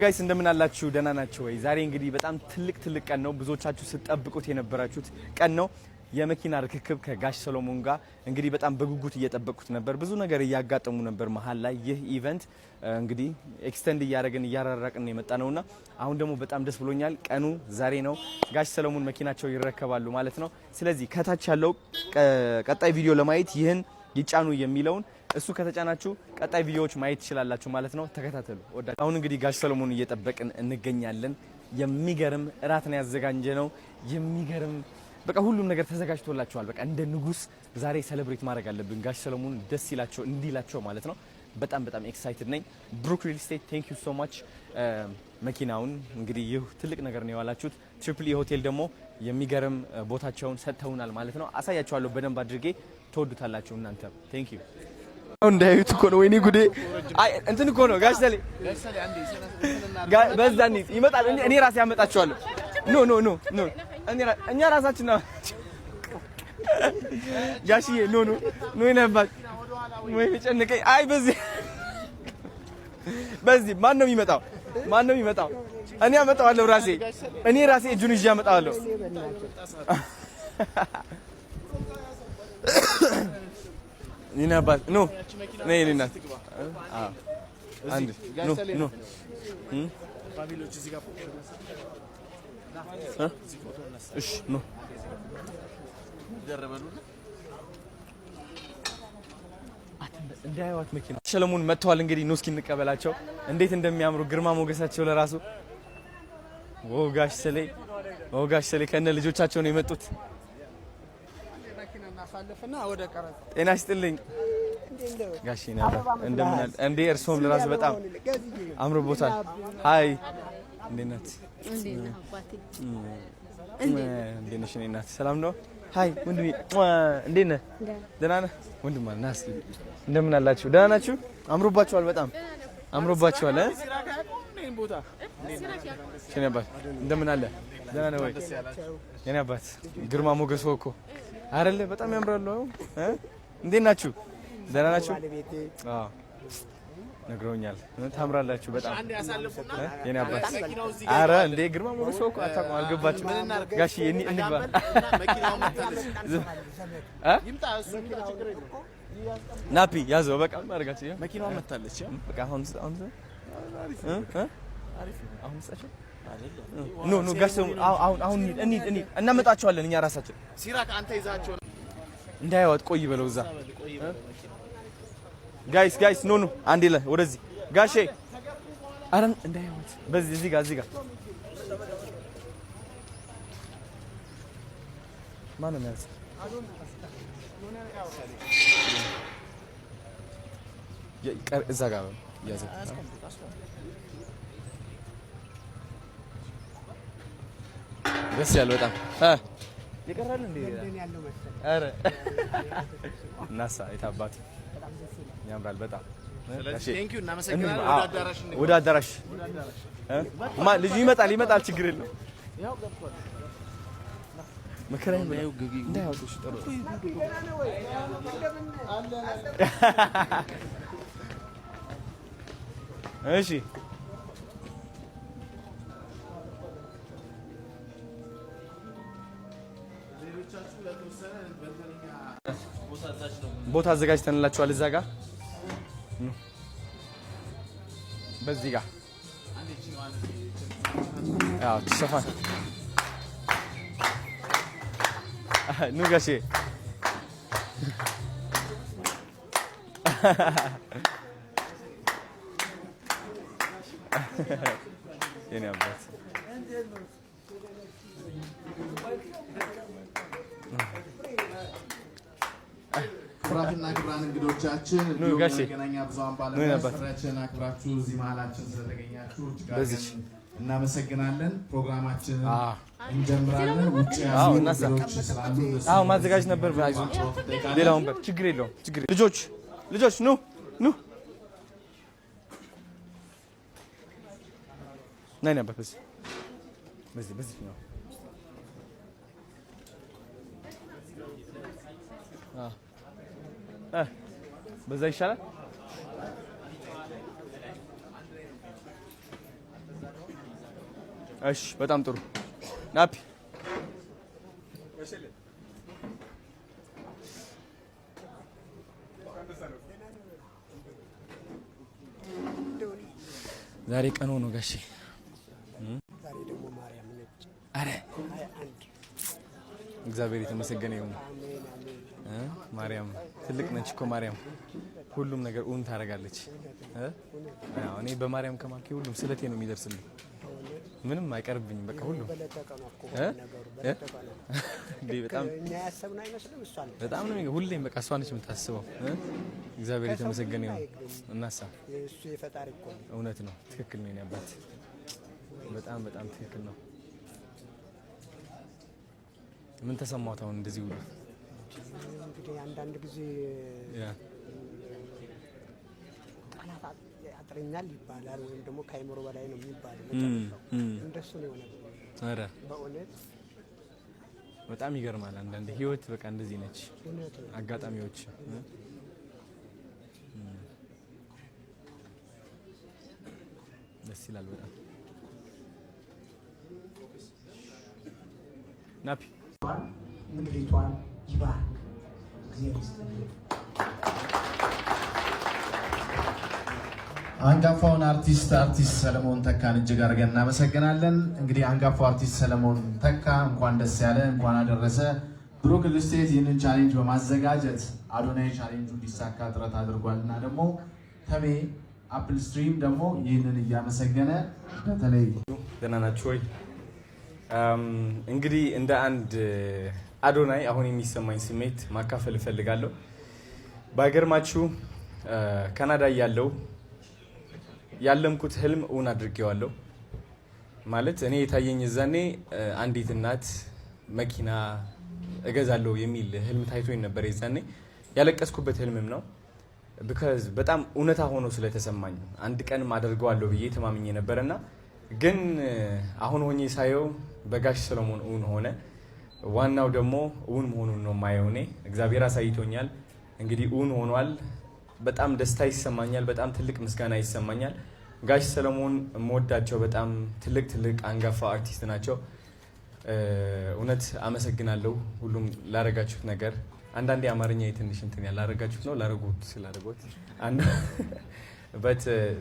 ጋይስ እንደምን አላችሁ ደህና ናችሁ ወይ? ዛሬ እንግዲህ በጣም ትልቅ ቀን ነው። ብዙዎቻችሁ ስትጠብቁት የነበራችሁት ቀን ነው። የመኪና ርክክብ ከጋሽ ሰሎሞን ጋር እንግዲህ በጣም በጉጉት እየጠበቁት ነበር። ብዙ ነገር እያጋጠሙ ነበር መሀል ላይ። ይህ ኢቨንት እንግዲህ ኤክስቴንድ እያራራቅን የመጣ ነውና አሁን ደግሞ በጣም ደስ ብሎኛል። ቀኑ ዛሬ ነው። ጋሽ ሰሎሞን መኪናቸው ይረከባሉ ማለት ነው። ስለዚህ ከታች ያለው ቀጣይ ቪዲዮ ለማየት ይህን ይጫኑ የሚለውን እሱ ከተጫናችሁ ቀጣይ ቪዲዮዎች ማየት ትችላላችሁ ማለት ነው። ተከታተሉ። አሁን እንግዲህ ጋሽ ሰሎሞን እየጠበቅን እንገኛለን። የሚገርም እራት ነው ያዘጋጀነው። የሚገርም በቃ ሁሉም ነገር ተዘጋጅቶላችኋል። በቃ እንደ ንጉስ ዛሬ ሴሌብሬት ማድረግ አለብን። ጋሽ ሰሎሞን ደስ ይላቸው እንዲላቸው ማለት ነው። በጣም ኤክሳይትድ ነኝ። ብሩክ ሪል ስቴት ቴንክ ዩ ሶ ማች። መኪናውን እንግዲህ ይህ ትልቅ ነገር ነው ያላችሁት። ትሪፕል ኢ ሆቴል ደግሞ የሚገርም ቦታቸውን ሰጥተውናል ማለት ነው። አሳያችኋለሁ በደንብ አድርጌ ተወዱታላችሁ እናንተ። ቴንክ ዩ እንዳይዩት እኮ ነው። ወይኔ ጉዴ! አይ እንትን እኮ ነው ጋሽ ሰሌ በዛኒ ይመጣል። እኔ ራሴ ያመጣቸዋለሁ። ኖ እኛ ራሳችን ነው ጋሽዬ። ኖ ይነባል ወይ ጨነቀኝ። አይ በዚህ ማን ነው የሚመጣው? እኔ አመጣዋለሁ ራሴ። እኔ ራሴ እጁን ይዤ አመጣዋለሁ። ይነባል ኖ ነይ እናት አንድ ኖ ፋሚሊዎች እዚህ ጋር እሺ ኖ ደረበሉ እንዳይዋት መኪና ሰሎሞን መጥተዋል። እንግዲህ ኑ እስኪ እንቀበላቸው። እንዴት እንደሚያምሩ ግርማ ሞገሳቸው ለራሱ ወጋሽ ሰሌ ከነ ልጆቻቸው ነው የመጡት። ጤና ይስጥልኝ ጋሽ ነበር እንደምን እንዴ? እርሶም ለራሱ በጣም አምሮቦታል። ሃይ እንዴት ናት? እንዴት ነሽ? እናት ሰላም ነው? ሃይ ወንድሜ እንዴት ነህ? ደህና ነህ? ወንድም ማለት ናስ እንደምን አላችሁ? ደህና ናችሁ? አምሮባችኋል። በጣም አምሮባችኋል። የኔ አባት እንደምን አለ? ደህና ነህ ወይ? የኔ አባት ግርማ ሞገስ እኮ አይደለ? በጣም ያምራሉ። እንዴት ናችሁ? ደህና ናችሁ? አዎ ነግረውኛል። ታምራላችሁ በጣም የኔ አባት። አረ እንዴ ግርማ ሞገስ እኮ አታውቁም? አልገባችሁ? ጋሺ እንግባ። ናፒ ያዘው በቃ ማርጋችሁ። መኪናዋ መታለች። በቃ አሁን ኖ ጋሽ አሁን እንሂድ እናመጣቸዋለን እኛ ራሳችን። ሲራክ አንተ ይዛቸው እንዳይወጥ ቆይ በለው እዛ። ጋይስ ኖ አንዴ ወደዚህ ጋሼ አረን እንዳይወጥ በዚህ እዚህ ጋር ማን ነው ያዝ እዛ ጋር ያዘ። ደስ ያለው በጣም ይቀራል እንዴ? አረ ናሳ የታባቱ ያምራል በጣም። ቴንክ ዩ እናመሰግናለን። ወደ አዳራሽ ልጁ ይመጣል ችግር የለም። ያው ገብቷል። መከራዬን ነው እንዳያወጡሽ ጥሩ። እሺ ቦታ አዘጋጅተንላችኋል እዛ ጋር በዚህ ጋር ያው ተሰፋን ኑ ጋሼ የኔ አባት ክቡራትና ክቡራን እንግዶቻችን መገናኛ ብዙሃን ባለሙያዎቻችን አክብራችሁ እዚህ መሀላችን ስለተገኛችሁ እጅግ እናመሰግናለን። ፕሮግራማችንን እንጀምራለን። ውጭ ያሉ እንግዶች ስላሉ ማዘጋጅ ነበር። አይዞህ ሌላውን ችግር የለውም። ልጆች ኑ ነይ ነበር በዚህ ነው በዛ ይሻላል። እሺ በጣም ጥሩ ናፒ ዛሬ ቀን ሆኖ ጋሼ ዛሬ ደግሞ ማርያም ነች። አረ 21 እግዚአብሔር የተመሰገነ ይሁን። ማርያም ትልቅ ነች እኮ ማርያም ሁሉም ነገር ኡን ታረጋለች። እኔ በማርያም ከማልኩ ሁሉም ስለቴ ነው የሚደርስልኝ። ምንም አይቀርብኝም። በቃ ሁሉም በጣም በጣም ነው ሁሌም በቃ እሷ ነች የምታስበው። እግዚአብሔር የተመሰገነ ይሁን። እናሳ እሱ የፈጣሪ እኮ እውነት ነው። ትክክል ነው ያባት በጣም በጣም ትክክል ነው። ምን ተሰማሁት አሁን እንደዚህ ሁሉ? እንግዲህ አንዳንድ ጊዜ ቃላት ያጥረኛል ይባላል ወይም ደግሞ ከአይምሮ በላይ ነው የሚባለው። እንደሱ ነው የሆነው። አረ በእውነት በጣም ይገርማል። አንዳንድ ህይወት በቃ እንደዚህ ነች። አጋጣሚዎች ደስ ይላል በጣም ናፒ ምድሪቷን ይባርክ እግዚአብሔር ይስጥልኝ። አንጋፋውን አርቲስት ሰለሞን ተካን እጅግ አድርገን እናመሰግናለን። እንግዲህ አንጋፋው አርቲስት ሰለሞን ተካ እንኳን ደስ ያለ እንኳን አደረሰ። ብሩክ ሪል ስቴት ይህንን ቻሌንጅ በማዘጋጀት አዶናይ ቻሌንጁ እንዲሳካ ጥረት አድርጓልና ደግሞ ተሜ አፕል ስትሪም ደግሞ ይህንን እያመሰገነ በተለይ ደህና ናችሁ ወይ? እንግዲህ እንደ አንድ አዶናይ አሁን የሚሰማኝ ስሜት ማካፈል እፈልጋለሁ። ባይገርማችሁ ካናዳ ያለምኩት ህልም እውን አድርጌዋለሁ። ማለት እኔ የታየኝ እዛኔ አንዲት እናት መኪና እገዛለሁ የሚል ህልም ታይቶኝ ነበር። የዛኔ ያለቀስኩበት ህልምም ነው። ቢካዝ በጣም እውነታ ሆኖ ስለተሰማኝ አንድ ቀንም አደርገዋለሁ ብዬ ተማምኜ ነበርና ግን አሁን ሆኜ ሳየው በጋሽ ሰለሞን እውን ሆነ። ዋናው ደግሞ እውን መሆኑን ነው የማየው። እኔ እግዚአብሔር አሳይቶኛል። እንግዲህ እውን ሆኗል። በጣም ደስታ ይሰማኛል። በጣም ትልቅ ምስጋና ይሰማኛል። ጋሽ ሰለሞን የምወዳቸው በጣም ትልቅ አንጋፋ አርቲስት ናቸው። እውነት አመሰግናለሁ ሁሉም ላረጋችሁት ነገር። አንዳንዴ አማርኛ ትንሽ እንትን ያላረጋችሁት ነው ላረጉት ስላረጉት